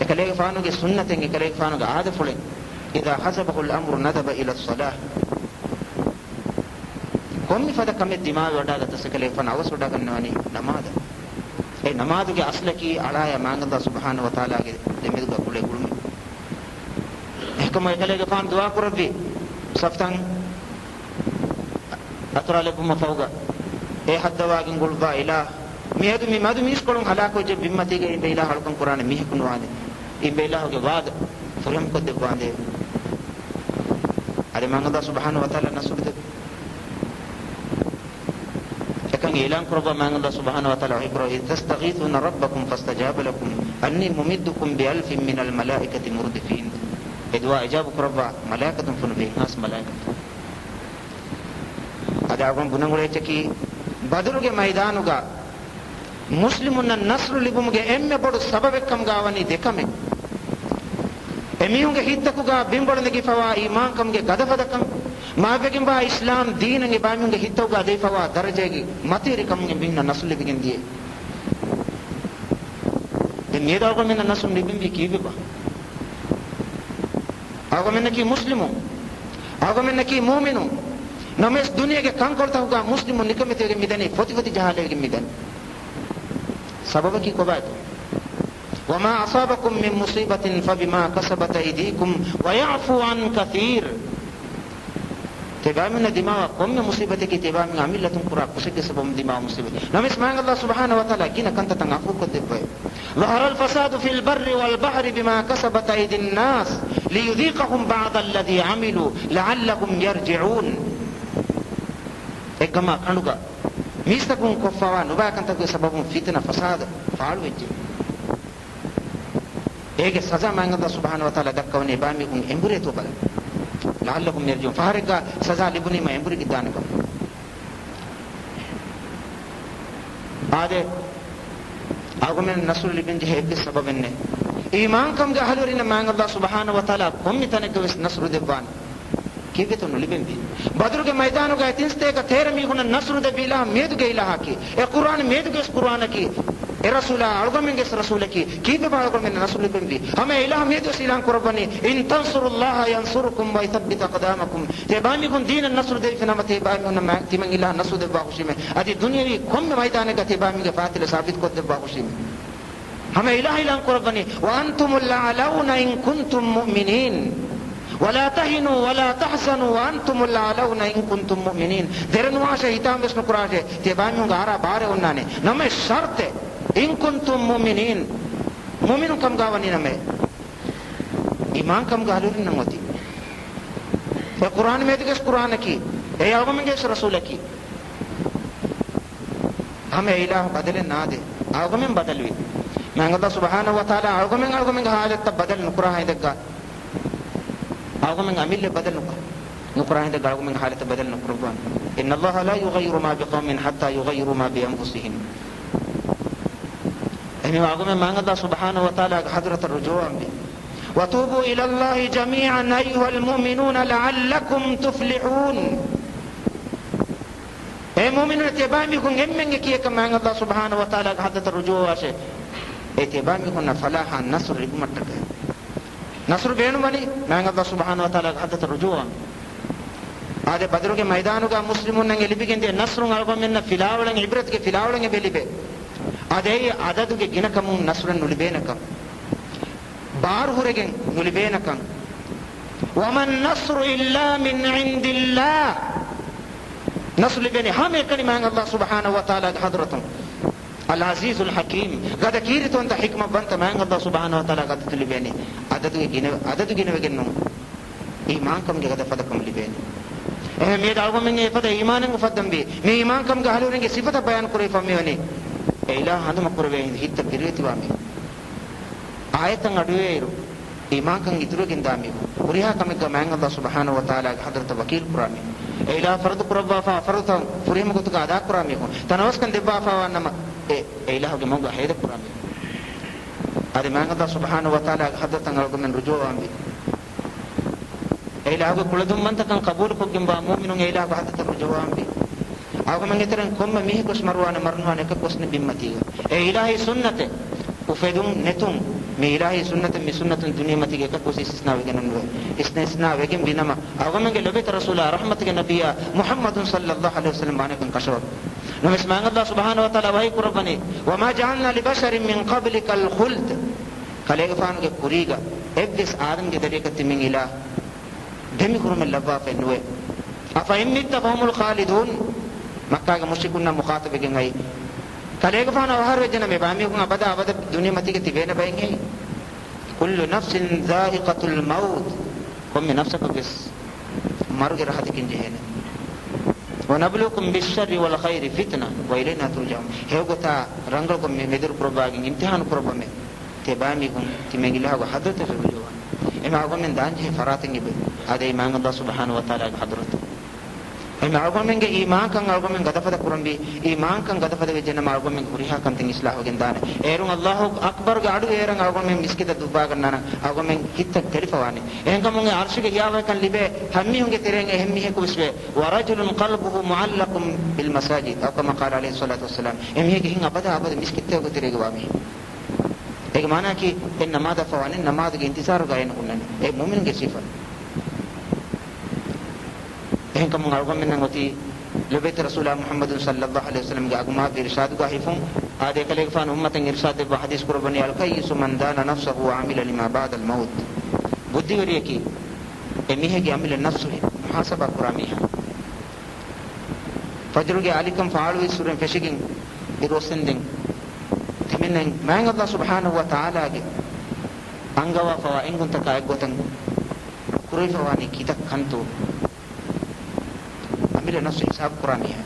ekale faanu ge sunnaten ekale faanu ge aada fulen idha hasabahu al-amru nadaba ila as-salah kommi fada kame dimaag wada gata sekale fan awas wada gannawani namaz e namaz ge aslaki alaya manganda subhanahu wa taala ge demedu ga kule gulme ekama ekale ge fan dua kurabbi saftan atralakum fawga e haddawagin gulba ila mihadu mi madu miskolon halako je bimmati ge imbe ila halkon qur'an mihkun wale imbe ila ge wad furam ko de wande ade manganda subhanahu wa taala nasurde ekan elan kurba manganda subhanahu wa taala ibro tastaghithuna rabbakum fastajaba lakum anni mumiddukum bi alfin min al malaikati murdifin edwa ijabu kurba malaikatun fun bi nas malaikatun ada agon bunangule cheki badruge maidanuga muslimunna nasru libumuge emme bodu sababekkam gawani dekame emiyunge hittakuga bimbolne gifawa iman kamge gadafadakam maabegin ba islam deenange bamiyunge hittauga defawa darajegi matiri kamge binna nasru libegen die de medago menna nasru libimbi kibe ba ago menna ki muslimu ago menna ki mu'minu names dunia ke kankorta huga muslimun nikamete ge midani foti jahale ge midani sabab ki ko baat wama asabakum min musibatin fabima kasabat aydikum wa ya'fu an kathir tebamina dima kom musibate ki tebamina amilatun qura kusike sabam dima musibat names mang Allah subhanahu wa taala gina kanta tang afu ko debbe ظهر الفساد في البر والبحر بما كسبت أيدي الناس ليذيقهم بعض الذي عملوا لعلهم يرجعون ekama kanuga mistakun koffawa nubakan tagu sababun fitna fasad faalu wejje ege saza mangada subhanahu wa taala dakkawne bami kun embure to bala la'allahum yarji'un fahariga saza libuni ma embure gidanaka ade agumen nasul libinji hebbe sababenne iman kam ga halurina mangada subhanahu wa taala kommi taneke wes nasru debban kibetun libembi badruge maidanu ga tinsteka terami guna nasru de bila meduge ilahaki e qur'an meduge qur'an ki e rasula algomenge rasulaki kibe balgomen nasul libembi hame ilah medu silan qurbani in tansurullaha yansurukum wa yuthabbit aqdamakum te bami gun din nasru de finamate bami gunna timang ilah nasru de bahushime adi dunyawi komme maidane ga te bami ga fatila sabit ko de bahushime hame ilah ilan qurbani wa antumul la'aluna in kuntum mu'minin ولا تهنوا ولا تحزنوا وانتم الاعلون ان كنتم مؤمنين درنوا شيطان بس نقراشه تبانو غارا بار ونانه نمه شرط ان كنتم مؤمنين مؤمن كم غاوني نمه ایمان کم غالوري نموتي القران में दिस कुरान की ए आगमंगे रसूल की हमें इलाह बदले ना दे आगमन बदलवी मैं अल्लाह सुब्हानहु व तआला आगमन हालत बदल नुकरा है देगा आगमन अमिल बदल नुकरा है देगा आगमन हालत बदल नुकरबान इन अल्लाह ला युगयिरु मा बिकौमिन हत्ता युगयिरु मा बिअनफुसिहिम एमे आगमन मांग अल्लाह सुब्हानहु व तआला हजरत रुजू अम्बी وتوبوا إلى الله جميعا أيها المؤمنون لعلكم تفلحون اے مومنون اتبامی کن امنگ کیا کمان اللہ سبحانہ وتعالی حدت رجوع آشے اتبامی کن فلاحا نصر رکمت گئے نصر بینو بنی مان اللہ سبحانہ وتعالی حدت رجوع آدھے بدروں کے میدانوں کا مسلمون ننگے لبی گندے نصروں آگا من فلاولنگ عبرت کے فلاولنگ بے لبے آدھے عددوں کے گنکمون نصرن نلبینکم بار هورگن نلبينكم وما النصر الا من عند الله نصر بين هم كلمه من الله سبحانه وتعالى حضرته العزيز الحكيم قد كيرت انت حكمه بنت من الله سبحانه وتعالى قد تلبيني عدد وگن ایمانكم قد فدكم لبيني مي دالو من فد ایمانن فدم بي مي ایمانكم گهلورنگه صفات بیان کرے فمیوني اله هندم کرے هيت بيريتي وامي آيتن أدويرو إيمان كان يدرو كندامي وريها كم كمان الله سبحانه وتعالى حضرت وكيل قرامي إلى فرد قربا فرد فريم قط كادا قرامي تناوس كان دبا فوانما إلى هو كمان هيدا قرامي هذا ما الله سبحانه وتعالى حضرت نعرض من رجوع أمي إلى هو كل دم من تكن قبول كم مؤمنون إلى هو حضرت رجوع أمي أو كمان يترن كم ميه كوس مروان مرنوان كوس نبيمتي إلهي سنته وفيدون نتون me ilahi sunnatan mi sunnatun dunya matige ka ko istisna wegen no istisna wegen binama awgamenge lobet rasulullah rahmatullahi nabiyya muhammadun sallallahu alaihi wasallam manakan kashawat نمس ما الله سبحانه وتعالى وهي قرباني وما جعلنا لبشر من قبلك الخلد خليك فانو کے قریگا ابس آدم کے طریقے تمن الہ دمی کرم لبا فنوے افہمت فهم الخالدون مکہ کے مشرکون مخاطب کے گئی خليك فانو ہر وجنا میں بامی کو ابدا ابدا دنیا متی کے تینے بہیں كل نفس ذائقة الموت قم نفسك بس مر کے راحت کن جہن ونبلوكم بالشر والخير فتنة وإلينا ترجعون هيوغتا رنگلكم مدر پروباگين امتحان پروبامه تباميكم تمنگلا حضرت الرجوع اما اگم من دانجه فراتنگي به هذا ایمان الله سبحانه وتعالى حضرت اما اگم من ایمان کان اگم من گدفد قرنبي ایمان کان گدفد وجن ما اگم من غريها کان تن اصلاح وگن دان ايرون الله اكبر گاඩු ايرن اگم من مسكيت دبا گننا اگم من හිත තෙරිපවානේ එහෙනම් මුගේ අර්ශික යාව කන් ලිබේ හැම්මිහුගේ තෙරෙන් එහෙම්මිහ කුස්වේ ورجل قلبه معلق بالمساجد او كما قال عليه الصلاه والسلام එමිහගේ හින් අපද අපද مسكيت තේ උගතරේ ගවාමි ඒක මානා කි එන්න නමාද ෆවානේ නමාදගේ ඉන්තිසාර ගායන කුන්නනේ ඒ මුමින්ගේ සිෆත් එහෙනම් මම අරගොම් මෙන්න ගොති لبيت رسول الله محمد صلى الله عليه وسلم کے اگما ارشاد گاہفون آدے کلے فان امتن ارشاد و حدیث قربانی الکیس من دان نفسه وعمل لما بعد الموت بدی وری کی امیہ کی عمل نفس محاسبہ قرامیہ فجر کے علیکم فعلوا سورہ فشگن اروسندن تمنن مانگ اللہ سبحانہ و تعالی کے انگوا فوا انگن تک ایگوتن قریفوانی کی تک کنتو عمل نفس حساب قرآنی ہے